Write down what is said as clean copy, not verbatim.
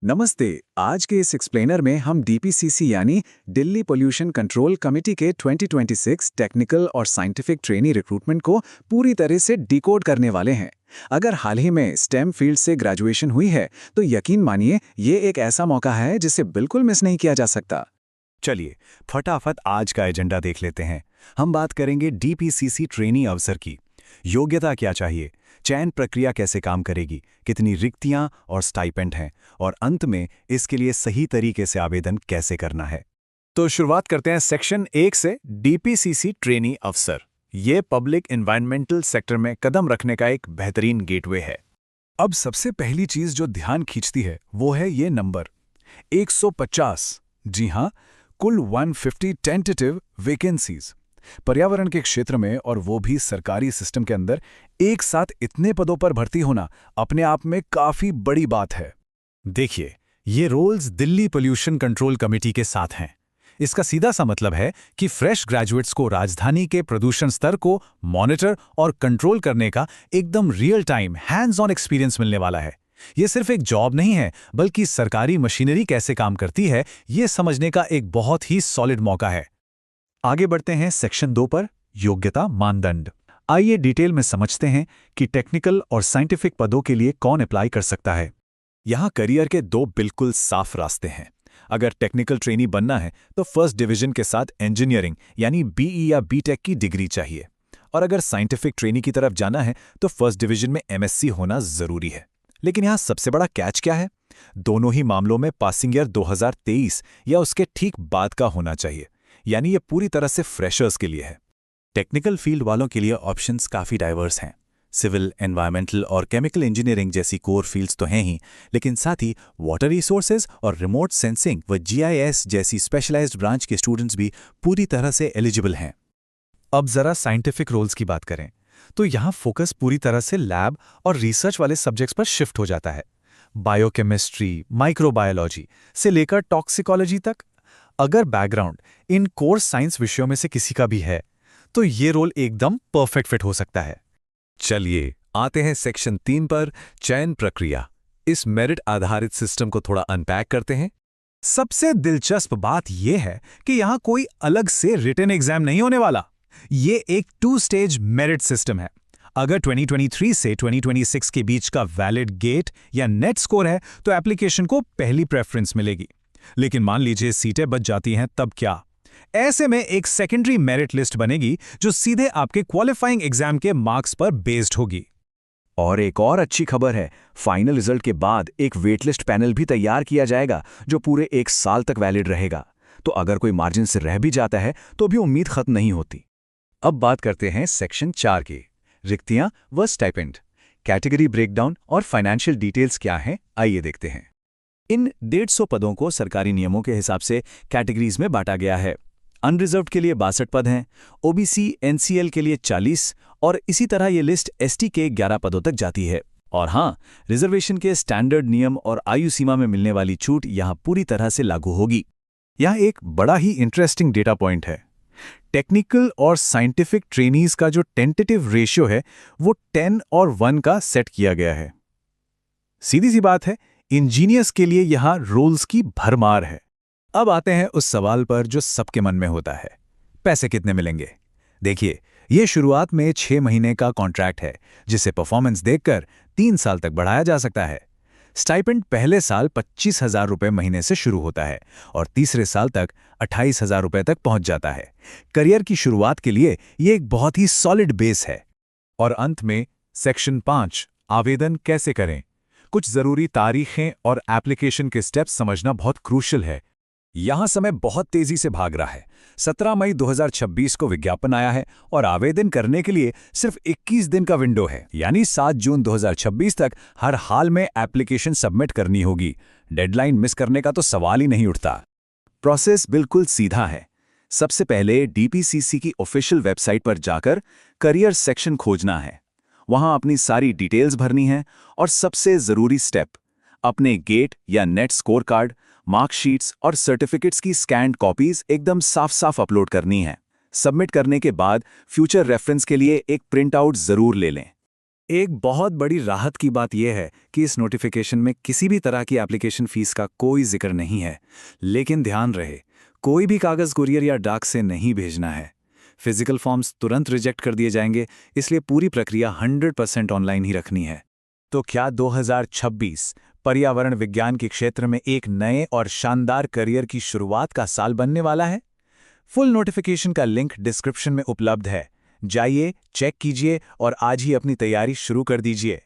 नमस्ते। आज के इस एक्सप्लेनर में हम डीपीसीसी यानी दिल्ली पोल्यूशन कंट्रोल कमेटी के 2026 टेक्निकल और साइंटिफिक ट्रेनी रिक्रूटमेंट को पूरी तरह से डिकोड करने वाले हैं। अगर हाल ही में स्टेम फील्ड से ग्रेजुएशन हुई है तो यकीन मानिए ये एक ऐसा मौका है जिसे बिल्कुल मिस नहीं किया जा सकता। चलिए फटाफट आज का एजेंडा देख लेते हैं। हम बात करेंगे डीपीसीसी ट्रेनी अवसर की। योग्यता क्या चाहिए, चयन प्रक्रिया कैसे काम करेगी, कितनी रिक्तियां और स्टाइपेंड हैं, और अंत में इसके लिए सही तरीके से आवेदन कैसे करना है। तो शुरुआत करते हैं सेक्शन 1 से। डीपीसीसी ट्रेनी अवसर ये पब्लिक एनवायरमेंटल सेक्टर में कदम रखने का एक बेहतरीन गेटवे है। अब सबसे पहली चीज जो ध्यान खींचती है वो है ये नंबर 150। जी हां, कुल 150 टेंटेटिव वैकेंसीज पर्यावरण के क्षेत्र में, और वो भी सरकारी सिस्टम के अंदर एक साथ इतने पदों पर भर्ती होना अपने आप में काफी बड़ी बात है। देखिए, ये roles Delhi pollution control committee के साथ हैं। इसका सीधा सा मतलब है कि फ्रेश ग्रेजुएट्स को राजधानी के प्रदूषण स्तर को मॉनिटर और कंट्रोल करने का एकदम real time hands on experience मिलने वाला है। ये सिर्फ एक जॉब नहीं है, बल्कि सरकारी मशीनरी कैसे काम करती है ये समझने का एक बहुत ही सॉलिड मौका है। आगे बढ़ते हैं सेक्शन 2 पर, योग्यता मानदंड। आइए डिटेल में समझते हैं कि टेक्निकल और साइंटिफिक पदों के लिए कौन अप्लाई कर सकता है। यहाँ करियर के दो बिल्कुल साफ रास्ते हैं। अगर टेक्निकल ट्रेनी बनना है तो फर्स्ट डिवीजन के साथ इंजीनियरिंग यानी बीई या बीटेक की डिग्री चाहिए, और अगर साइंटिफिक ट्रेनी की तरफ जाना है तो फर्स्ट डिवीजन में एमएससी होना जरूरी है। लेकिन यहाँ सबसे बड़ा कैच क्या है? दोनों ही मामलों में पासिंग ईयर 2023 या उसके ठीक बाद का होना चाहिए, यानी ये पूरी तरह से फ्रेशर्स के लिए है। टेक्निकल फील्ड वालों के लिए ऑप्शंस काफ़ी डाइवर्स हैं। सिविल, एनवायरमेंटल और केमिकल इंजीनियरिंग जैसी कोर फील्ड्स तो हैं ही, लेकिन साथ ही वाटर रिसोर्सेज और रिमोट सेंसिंग व जीआईएस जैसी स्पेशलाइज्ड ब्रांच के स्टूडेंट्स भी पूरी तरह से एलिजिबल हैं। अब जरा साइंटिफिक रोल्स की बात करें तो यहाँ फोकस पूरी तरह से लैब और रिसर्च वाले सब्जेक्ट्स पर शिफ्ट हो जाता है। बायोकेमिस्ट्री, माइक्रोबायोलॉजी से लेकर टॉक्सिकोलॉजी तक। अगर बैकग्राउंड इन कोर्स साइंस विषयों में से किसी का भी है तो ये रोल एकदम परफेक्ट फिट हो सकता है। चलिए आते हैं सेक्शन 3 पर, चयन प्रक्रिया। इस मेरिट आधारित सिस्टम को थोड़ा अनपैक करते हैं। सबसे दिलचस्प बात यह है कि यहां कोई अलग से रिटन एग्जाम नहीं होने वाला। ये एक 2 स्टेज मेरिट सिस्टम है। अगर 2023 से 2026 के बीच का वैलिड गेट या नेट स्कोर है तो एप्लीकेशन को पहली प्रेफरेंस मिलेगी। लेकिन मान लीजिए सीटें बच जाती हैं, तब क्या? ऐसे में एक सेकेंडरी मेरिट लिस्ट बनेगी जो सीधे आपके क्वालिफाइंग एग्जाम के मार्क्स पर बेस्ड होगी। और एक और अच्छी खबर है, फाइनल रिजल्ट के बाद एक वेटलिस्ट पैनल भी तैयार किया जाएगा जो पूरे 1 साल तक वैलिड रहेगा। तो अगर कोई मार्जिन से रह भी जाता है तो भी उम्मीद खत्म नहीं होती। अब बात करते हैं सेक्शन 4 की, रिक्तियां व स्टाइपेंड। कैटेगरी ब्रेकडाउन और फाइनेंशियल डिटेल्स क्या हैं, आइए देखते हैं। इन 150 पदों को सरकारी नियमों के हिसाब से कैटेगरीज में बांटा गया है। अनरिजर्व्ड के लिए 62 पद हैं, ओबीसी एनसीएल के लिए 40, और इसी तरह ये लिस्ट एसटी के 11 पदों तक जाती है। और हाँ, रिजर्वेशन के स्टैंडर्ड नियम और आयु सीमा में मिलने वाली छूट यहाँ पूरी तरह से लागू होगी। यहाँ एक बड़ा ही इंटरेस्टिंग डेटा पॉइंट है। टेक्निकल और साइंटिफिक ट्रेनीज का जो टेंटेटिव रेशियो है वो 10 और 1 का सेट किया गया है। सीधी सी बात है, इंजीनियर्स के लिए यहां रोल्स की भरमार है। अब आते हैं उस सवाल पर जो सबके मन में होता है, पैसे कितने मिलेंगे? देखिए, यह शुरुआत में 6 महीने का कॉन्ट्रैक्ट है जिसे परफॉर्मेंस देखकर 3 साल तक बढ़ाया जा सकता है। स्टाइपेंड पहले साल 25,000 रुपये महीने से शुरू होता है और तीसरे साल तक 28,000 रुपये तक पहुंच जाता है। करियर की शुरुआत के लिए यह एक बहुत ही सॉलिड बेस है। और अंत में सेक्शन 5, आवेदन कैसे करें। कुछ जरूरी तारीखें और एप्लीकेशन के स्टेप्स समझना बहुत क्रूशियल है। यहां समय बहुत तेजी से भाग रहा है। 17 मई 2026 को विज्ञापन आया है और आवेदन करने के लिए सिर्फ 21 दिन का विंडो है, यानी 7 जून 2026 तक हर हाल में एप्लीकेशन सबमिट करनी होगी। डेडलाइन मिस करने का तो सवाल ही नहीं उठता। प्रोसेस बिल्कुल सीधा है। सबसे पहले डीपीसीसी की ऑफिशियल वेबसाइट पर जाकर करियर सेक्शन खोजना है। वहां अपनी सारी डिटेल्स भरनी है और सबसे जरूरी स्टेप, अपने गेट या नेट स्कोर कार्ड, मार्कशीट्स और सर्टिफिकेट्स की स्कैन्ड कॉपीज एकदम साफ साफ अपलोड करनी है। सबमिट करने के बाद फ्यूचर रेफरेंस के लिए एक प्रिंट आउट जरूर ले लें। एक बहुत बड़ी राहत की बात यह है कि इस नोटिफिकेशन में किसी भी तरह की एप्लीकेशन फीस का कोई जिक्र नहीं है। लेकिन ध्यान रहे, कोई भी कागज़ कुरियर या डाक से नहीं भेजना है। फिजिकल फॉर्म्स तुरंत रिजेक्ट कर दिए जाएंगे, इसलिए पूरी प्रक्रिया 100% ऑनलाइन ही रखनी है। तो क्या 2026 पर्यावरण विज्ञान के क्षेत्र में एक नए और शानदार करियर की शुरुआत का साल बनने वाला है? फुल नोटिफिकेशन का लिंक डिस्क्रिप्शन में उपलब्ध है। जाइए, चेक कीजिए और आज ही अपनी तैयारी शुरू कर दीजिए।